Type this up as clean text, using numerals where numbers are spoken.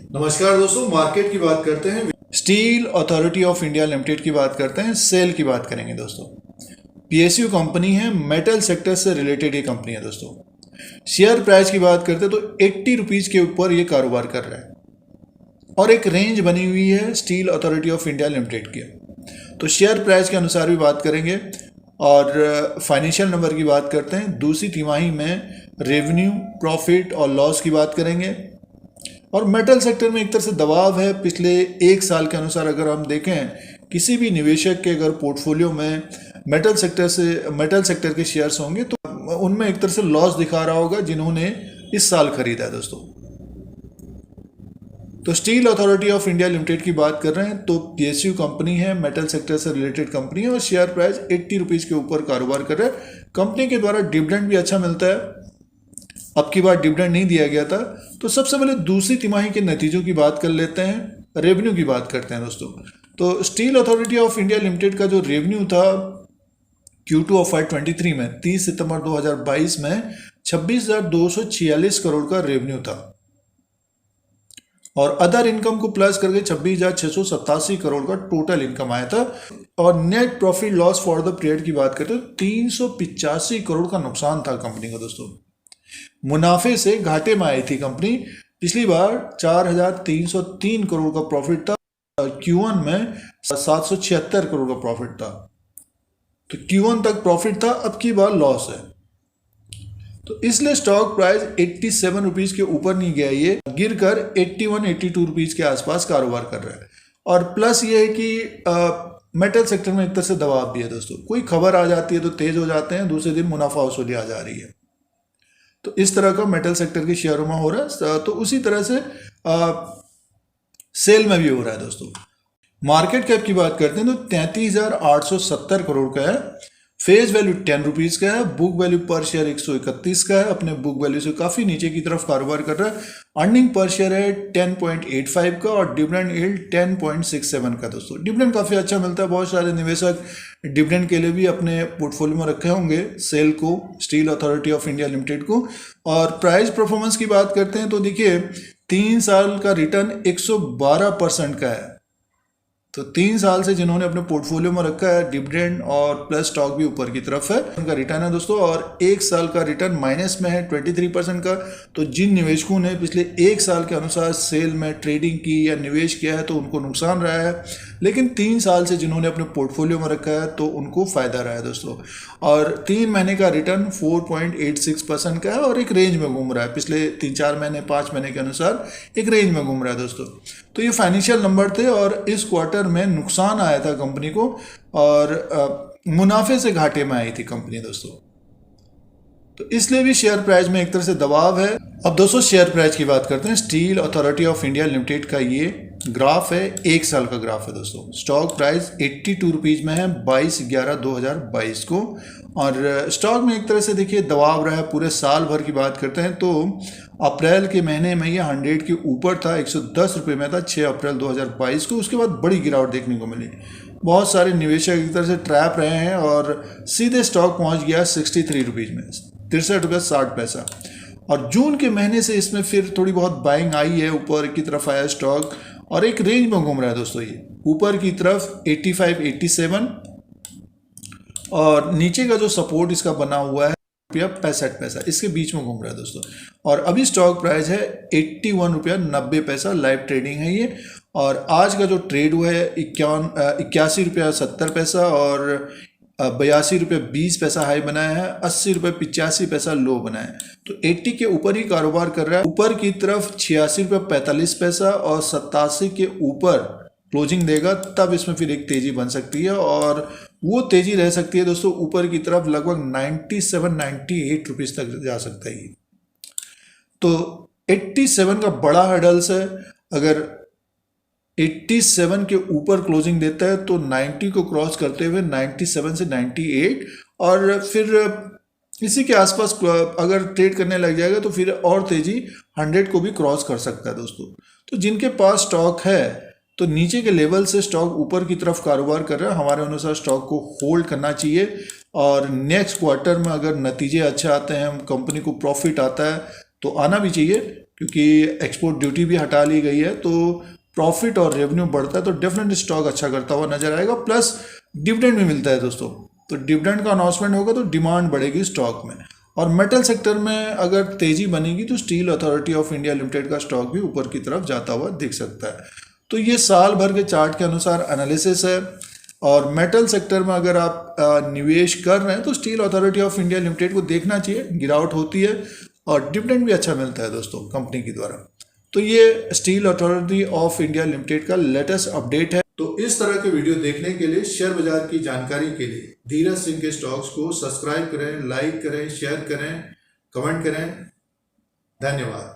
नमस्कार दोस्तों, मार्केट की बात करते हैं। Steel authority of India limited की बात करते हैं। सेल की बात करेंगे दोस्तों। पीएसयू कंपनी है, मेटल सेक्टर से रिलेटेड ये कंपनी है दोस्तों। शेयर प्राइस की बात करते हैं तो 80 रुपीज़ के ऊपर ये कारोबार कर रहा है और एक रेंज बनी हुई है steel authority of India limited की। तो शेयर प्राइस के अनुसार भी बात करेंगे और फाइनेंशियल नंबर की बात करते हैं। दूसरी तिमाही में रेवेन्यू, प्रॉफिट और लॉस की बात करेंगे। और मेटल सेक्टर में एक तरह से दबाव है पिछले एक साल के अनुसार। अगर हम देखें किसी भी निवेशक के अगर पोर्टफोलियो में मेटल सेक्टर के शेयर्स होंगे तो उनमें एक तरह से लॉस दिखा रहा होगा जिन्होंने इस साल खरीदा है दोस्तों। तो steel authority of India limited की बात कर रहे हैं तो पीएसयू कंपनी है, मेटल सेक्टर से रिलेटेड कंपनी है और शेयर प्राइस 80 रुपीज़ के ऊपर कारोबार कर रहा है। कंपनी के द्वारा डिविडेंड भी अच्छा मिलता है। अब की बार डिविडेंड नहीं दिया गया था। तो सबसे पहले दूसरी तिमाही के नतीजों की बात कर लेते हैं, रेवेन्यू की बात करते हैं दोस्तों। तो steel authority of India limited का जो रेवेन्यू था Q2 ऑफ FY23 में 30 सितंबर 2022 में 26,246 करोड़ का रेवेन्यू था और अदर इनकम को प्लस करके 26,687 करोड़ का टोटल इनकम आया था। और net profit loss for the period की बात करते तो 385 करोड़ का नुकसान था कंपनी का दोस्तों। मुनाफे से घाटे में आई थी कंपनी। पिछली बार 4,303 करोड़ का प्रॉफिट था, Q1 में 776 करोड़ का प्रॉफिट था। तो Q1 तक प्रॉफिट था, अब की बार लॉस है। तो इसलिए स्टॉक प्राइस 87 रुपीज़ के ऊपर नहीं गया, ये गिरकर 81-82 रुपीज़ के आसपास कारोबार कर रहा है। और प्लस ये है कि मेटल सेक्टर में एक तरह से दबाव भी है दोस्तों। कोई खबर आ जाती है तो तेज हो जाते हैं, दूसरे दिन मुनाफा वसूली आ जा रही है। तो इस तरह का मेटल सेक्टर के शेयरों में हो रहा है। तो उसी तरह से सेल में भी हो रहा है दोस्तों। मार्केट कैप की बात करते हैं तो 33,870 करोड़ का है। फेस वैल्यू 10 रुपीज़ का है। बुक वैल्यू पर शेयर 131 का है। अपने बुक वैल्यू से काफ़ी नीचे की तरफ कारोबार कर रहा है। अर्निंग पर शेयर है 10.85 का और डिविडेंड यील्ड 10.67 का दोस्तों। डिविडेंड काफ़ी अच्छा मिलता है। बहुत सारे निवेशक डिविडेंड के लिए भी अपने पोर्टफोलियो में रखे होंगे सेल को, steel authority of India limited को। और प्राइस परफॉर्मेंस की बात करते हैं तो देखिए 3 साल का रिटर्न 112% का है। तो 3 साल से जिन्होंने अपने पोर्टफोलियो में रखा है डिविडेंड और प्लस स्टॉक भी ऊपर की तरफ है, उनका रिटर्न है दोस्तों। और 1 साल का रिटर्न माइनस में है 23% का। तो जिन निवेशकों ने पिछले 1 साल के अनुसार सेल में ट्रेडिंग की या निवेश किया है तो उनको नुकसान रहा है, लेकिन 3 साल से जिन्होंने अपने पोर्टफोलियो में रखा है तो उनको फ़ायदा रहा है दोस्तों। और 3 महीने का रिटर्न 4.86% का है और एक रेंज में घूम रहा है। पिछले 3-4 महीने 5 महीने के अनुसार एक रेंज में घूम रहा है दोस्तों। तो ये फाइनेंशियल नंबर थे और इस क्वार्टर में नुकसान आया था कंपनी को और मुनाफे से घाटे में आई थी कंपनी दोस्तों। तो इसलिए भी शेयर प्राइस में एक तरह से दबाव है। अब दोस्तों शेयर प्राइस की बात करते हैं। Steel authority of India limited का ये ग्राफ है, 1 साल का ग्राफ है दोस्तों। स्टॉक प्राइस 82 रुपीज़ में है 22/11/2022 को। और स्टॉक में एक तरह से देखिए दबाव रहा है। पूरे साल भर की बात करते हैं तो अप्रैल के महीने में ये 100 के ऊपर था, 110 रुपये में था 6 अप्रैल 2022 को। उसके बाद बड़ी गिरावट देखने को मिली। बहुत सारे निवेशक एक तरह से ट्रैप रहे हैं और सीधे स्टॉक पहुंच गया 63 रुपीज़ में, 63.60 रुपये। और जून के महीने से इसमें फिर थोड़ी बहुत बाइंग आई है, ऊपर की तरफ आया स्टॉक और एक रेंज में घूम रहा है दोस्तों। ये ऊपर की तरफ 85-87 और नीचे का जो सपोर्ट इसका बना हुआ है ₹65, इसके बीच में घूम रहा है दोस्तों। और अभी स्टॉक प्राइस है 81 रुपया 90 लाइव ट्रेडिंग है ये। और आज का जो ट्रेड हुआ है 81 रुपया 70 और 82 रुपये 20 हाई बनाया है, 80 रुपये 85 लो बनाया है। तो 80 के ऊपर ही कारोबार कर रहा है। ऊपर की तरफ 86 रुपये 45 और 87 के ऊपर क्लोजिंग देगा, तब इसमें फिर एक तेजी बन सकती है और वो तेजी रह सकती है दोस्तों ऊपर की तरफ लगभग 97-98 रुपीज़ तक जा सकता है ये। तो 87 का बड़ा हर्डल्स है। अगर 87 के ऊपर क्लोजिंग देता है तो 90 को क्रॉस करते हुए 97 से 98 और फिर इसी के आसपास अगर ट्रेड करने लग जाएगा तो फिर और तेजी 100 को भी क्रॉस कर सकता है दोस्तों। तो जिनके पास स्टॉक है तो नीचे के लेवल से स्टॉक ऊपर की तरफ कारोबार कर रहा है, हमारे अनुसार स्टॉक को होल्ड करना चाहिए। और नेक्स्ट क्वार्टर में अगर नतीजे अच्छे आते हैं, कंपनी को प्रॉफिट आता है तो आना भी चाहिए, क्योंकि एक्सपोर्ट ड्यूटी भी हटा ली गई है, तो प्रॉफिट और रेवेन्यू बढ़ता है तो डेफिनेटली स्टॉक अच्छा करता हुआ नजर आएगा, प्लस डिविडेंड भी मिलता है दोस्तों। तो डिविडेंड का अनाउंसमेंट होगा तो डिमांड बढ़ेगी स्टॉक में। और मेटल सेक्टर में अगर तेजी बनेगी तो steel authority of India limited का स्टॉक भी ऊपर की तरफ जाता हुआ दिख सकता है। तो ये साल भर के चार्ट के अनुसार एनालिसिस है। और मेटल सेक्टर में अगर आप निवेश कर रहे हैं तो steel authority of India limited को देखना चाहिए, गिरावट होती है और डिविडेंड भी अच्छा मिलता है दोस्तों कंपनी के द्वारा। तो ये steel authority of India limited का लेटेस्ट अपडेट है। तो इस तरह के वीडियो देखने के लिए, शेयर बाजार की जानकारी के लिए धीरज सिंह के स्टॉक्स को सब्सक्राइब करें, लाइक करें, शेयर करें, कमेंट करें। धन्यवाद।